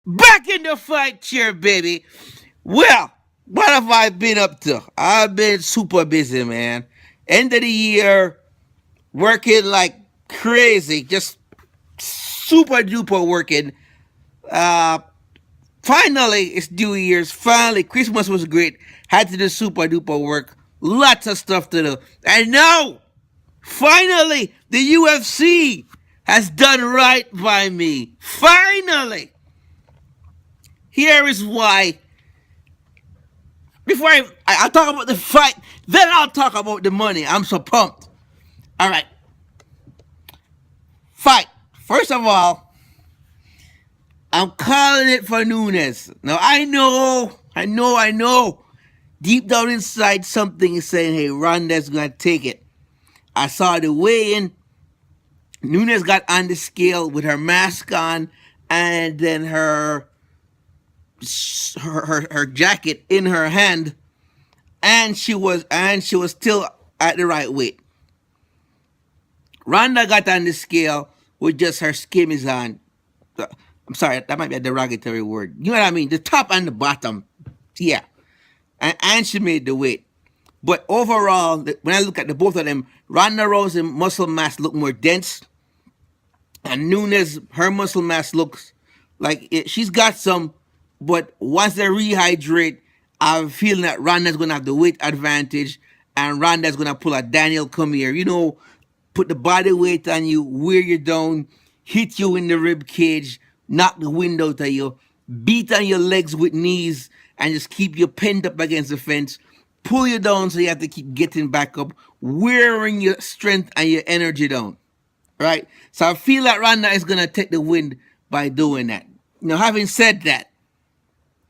Back in the fight chair, baby. Well, what have I been up to? I've been super busy, man. End of the year, working like crazy, just super duper working. Uh, Finally, it's New Year's. Finally, Christmas was great. Had to do super duper work. Lots of stuff to do. And now, finally, the UFC has done right by me. Finally. Here is why. Before I'll talk about the fight, then I'll talk about the money. I'm so pumped. All right. Fight. First of all, I'm calling it for Nunes. Now, I know. Deep down inside, something is saying, hey, Ronda's going to take it. I saw the weigh-in. Nunes got on the scale with her mask on and then her jacket in her hand, and she was still at the right weight. Ronda got on the scale with just her skimmies on. I'm sorry, that might be a derogatory word. You know what I mean? The top and the bottom. Yeah. And she made the weight. But overall, when I look at the both of them, Ronda Rousey muscle mass look more dense. And Nunes, her muscle mass looks like she's got some, but once they rehydrate, I'm feeling that Ronda's going to have the weight advantage, and Ronda's going to pull a Daniel come here. You know, put the body weight on you, wear you down, hit you in the rib cage, knock the wind out of you, beat on your legs with knees, and just keep you pinned up against the fence, pull you down so you have to keep getting back up, wearing your strength and your energy down. Right? So I feel like Ronda is going to take the win by doing that. Now, having said that,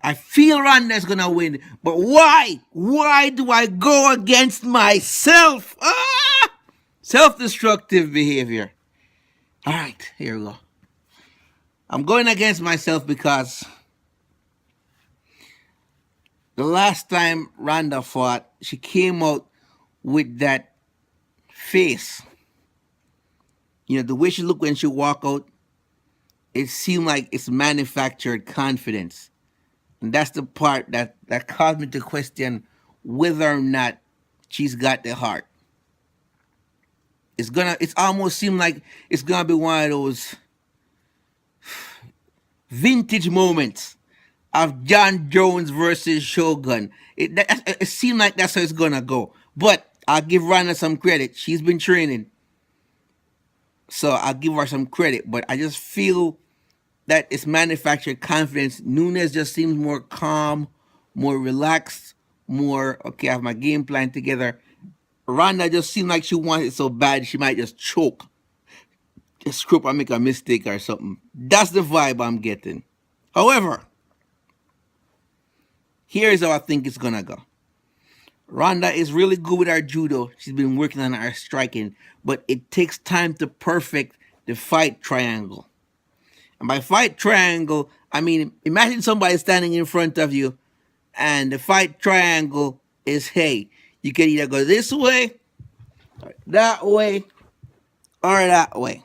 I feel Ronda is going to win. But why? Why do I go against myself? Self-destructive behavior. All right, here we go. I'm going against myself because the last time Ronda fought, she came out with that face. You know, the way she looked when she walked out, it seemed like it's manufactured confidence. And that's the part that caused me to question whether or not she's got the heart. It's almost seem like it's gonna be one of those vintage moments of John Jones versus Shogun. It seemed like that's how it's gonna go. But I'll give Ronda some credit. She's been training. So I'll give her some credit, but I just feel that it's manufactured confidence. Nunes just seems more calm, more relaxed, more, okay, I have my game plan together. Ronda just seemed like she wants it so bad she might just choke. Just screw up and make a mistake or something. That's the vibe I'm getting. However, here's how I think it's gonna go. Ronda is really good with her judo. She's been working on her striking, but it takes time to perfect the fight triangle. And by fight triangle, I mean, imagine somebody standing in front of you, and the fight triangle is, hey, you can either go this way, or that way, or that way.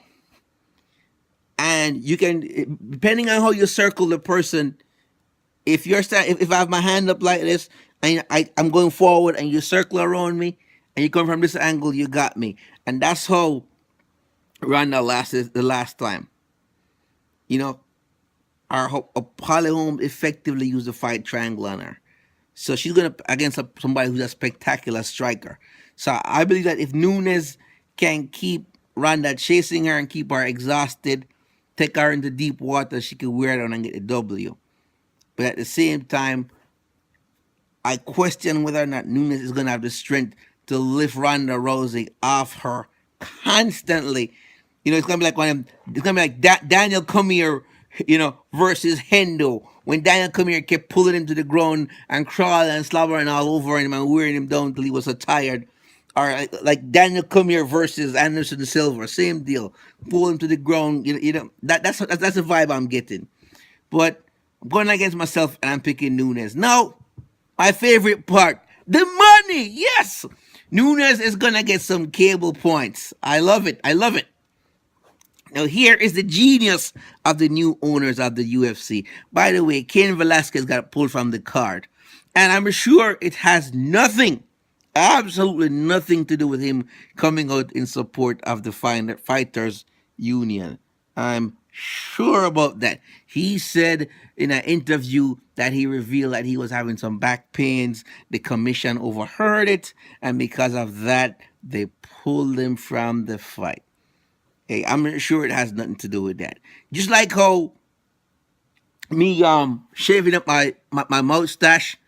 And you can, depending on how you circle the person, if I have my hand up like this, and I'm going forward, and you circle around me, and you come from this angle, you got me. And that's how Ronda lasted the last time. You know, Holly Holm effectively used the fight triangle on her. So she's going to against somebody who's a spectacular striker. So I believe that if Nunes can keep Ronda chasing her and keep her exhausted, take her into deep water, she can wear it on and get a W. But at the same time, I question whether or not Nunes is going to have the strength to lift Ronda Rousey off her constantly. You know, it's going to be like it's going to be like Daniel Cormier, you know, versus Hendo. When Daniel Cormier kept pulling him to the ground and crawling and slobbering all over him and wearing him down till he was so tired. Or like Daniel Cormier versus Anderson Silva, same deal. Pull him to the ground. You know that's the vibe I'm getting. But I'm going against myself and I'm picking Nunes. Now, my favorite part, the money. Yes, Nunes is gonna get some cable points. I love it. Now, here is the genius of the new owners of the UFC. By the way, Cain Velasquez got pulled from the card. And I'm sure it has nothing, absolutely nothing to do with him coming out in support of the Fighters Union. I'm sure about that. He said in an interview that he revealed that he was having some back pains. The commission overheard it, and because of that, they pulled him from the fight. Hey, I'm sure it has nothing to do with that. Just like how me shaving up my mustache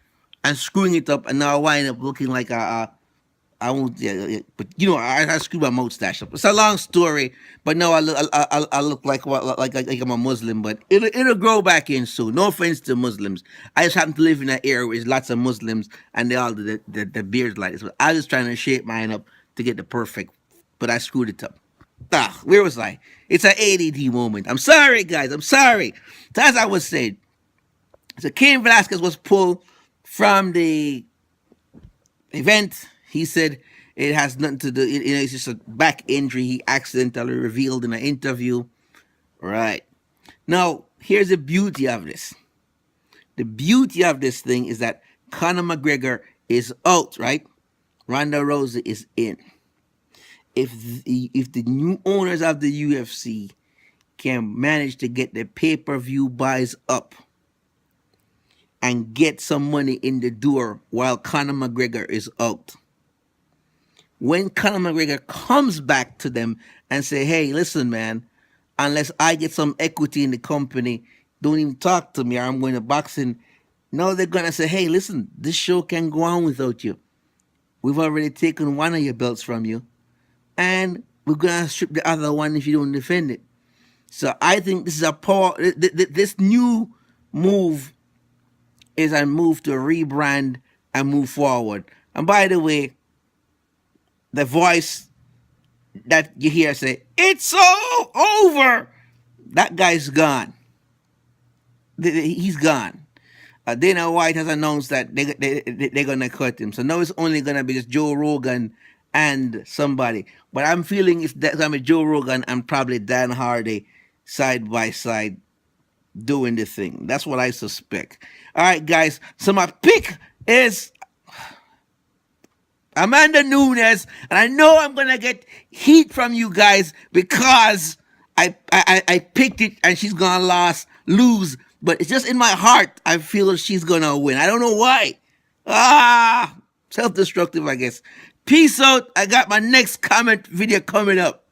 and screwing it up, and now I wind up looking like I won't, but I screw my mustache up. It's a long story, but no, I look like I'm a Muslim, but it'll grow back in soon. No offense to Muslims. I just happen to live in an area where there's lots of Muslims, and they all do the beards like this. But I was just trying to shape mine up to get the perfect, but I screwed it up. Where was I? It's an ADD moment. I'm sorry, guys. I'm sorry. So as I was saying, so Cain Velasquez was pulled from the event. He said it has nothing to do. It's just a back injury he accidentally revealed in an interview. Right. Now, here's the beauty of this. The beauty of this thing is that Conor McGregor is out, right? Ronda Rousey is in. If the new owners of the UFC can manage to get the pay-per-view buys up and get some money in the door while Conor McGregor is out, when Conor McGregor comes back to them and say, hey, listen, man, unless I get some equity in the company, don't even talk to me or I'm going to boxing. No, they're going to say, hey, listen, this show can go on without you. We've already taken one of your belts from you, and we're going to strip the other one if you don't defend it. So I think this is a power. This new move is a move to rebrand and move forward. And by the way, the voice that you hear say, it's all over, that guy's gone. He's gone. Dana White has announced that they're going to cut him. So now it's only going to be just Joe Rogan and somebody. But I'm feeling it's going to be Joe Rogan and probably Dan Hardy side by side doing the thing. That's what I suspect. All right, guys. So my pick is Amanda Nunes, and I know I'm gonna get heat from you guys because I picked it and she's gonna lose, but it's just in my heart I feel she's gonna win. I don't know why. Self-destructive, I guess. Peace out. I got my next comment video coming up.